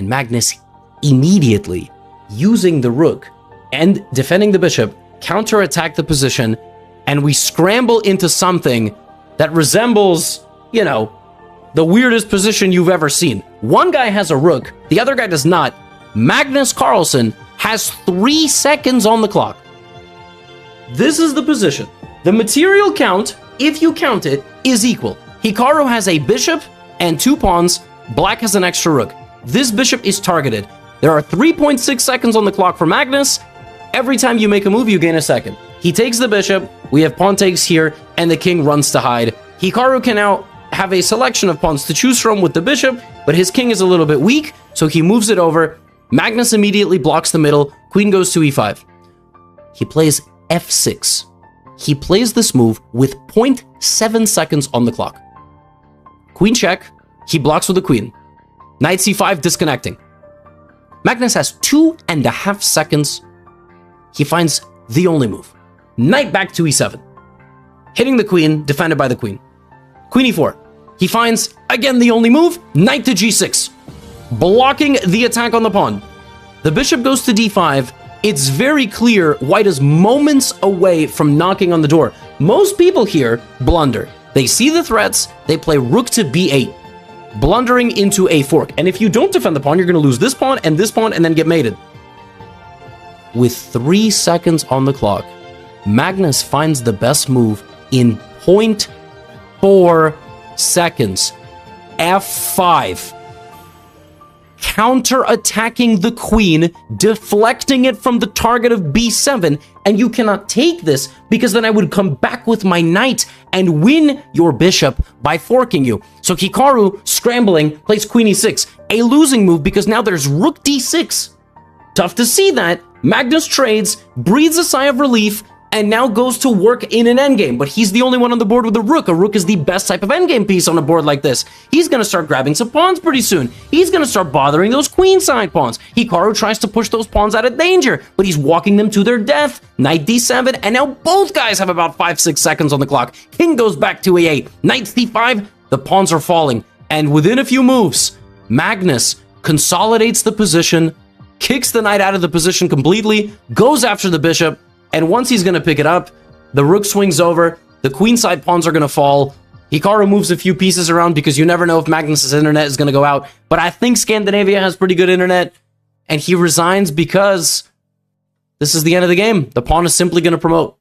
And Magnus immediately, using the rook and defending the bishop, counterattack the position, and we scramble into something that resembles, you know, the weirdest position you've ever seen. One guy has a rook, the other guy does not. Magnus Carlsen has 3 seconds on the clock. This is the position. The material count, if you count it, is equal. Hikaru has a bishop and 2 pawns. Black has an extra rook. This bishop is targeted. There are 3.6 seconds on the clock for Magnus. Every time you make a move, you gain a second. He takes the bishop, we have pawn takes here, and the king runs to hide. Hikaru can now have a selection of pawns to choose from with the bishop, but his king is a little bit weak, so he moves it over. Magnus immediately blocks the middle. Queen goes to e5. He plays f6. He plays this move with 0.7 seconds on the clock. Queen check. He blocks with the queen. Knight c5, disconnecting. Magnus has 2.5 seconds. He finds the only move. Knight back to e7. Hitting the queen, defended by the queen. Queen e4. He finds, again, the only move. Knight to g6. Blocking the attack on the pawn. The bishop goes to d5. It's very clear white is moments away from knocking on the door. Most people here blunder. They see the threats, they play rook to b8, blundering into a fork. And if you don't defend the pawn, you're going to lose this pawn and then get mated. With 3 seconds on the clock, Magnus finds the best move in 0.4 seconds. f5. Counter-attacking the queen, deflecting it from the target of b7, and you cannot take this because then I would come back with my knight and win your bishop by forking you. So Hikaru, scrambling, plays queen e6, a losing move because now there's rook d6. Tough to see that. Magnus trades, breathes a sigh of relief, and now goes to work in an endgame, but he's the only one on the board with a rook. A rook is the best type of endgame piece on a board like this. He's going to start grabbing some pawns pretty soon. He's going to start bothering those queenside pawns. Hikaru tries to push those pawns out of danger, but he's walking them to their death. Knight d7, and now both guys have about 5-6 seconds on the clock. King goes back to e8. Knight c5, the pawns are falling, and within a few moves, Magnus consolidates the position, kicks the knight out of the position completely, goes after the bishop, and once he's going to pick it up, the rook swings over, the queenside pawns are going to fall. Hikaru moves a few pieces around because you never know if Magnus's internet is going to go out. But I think Scandinavia has pretty good internet, and he resigns because this is the end of the game. The pawn is simply going to promote.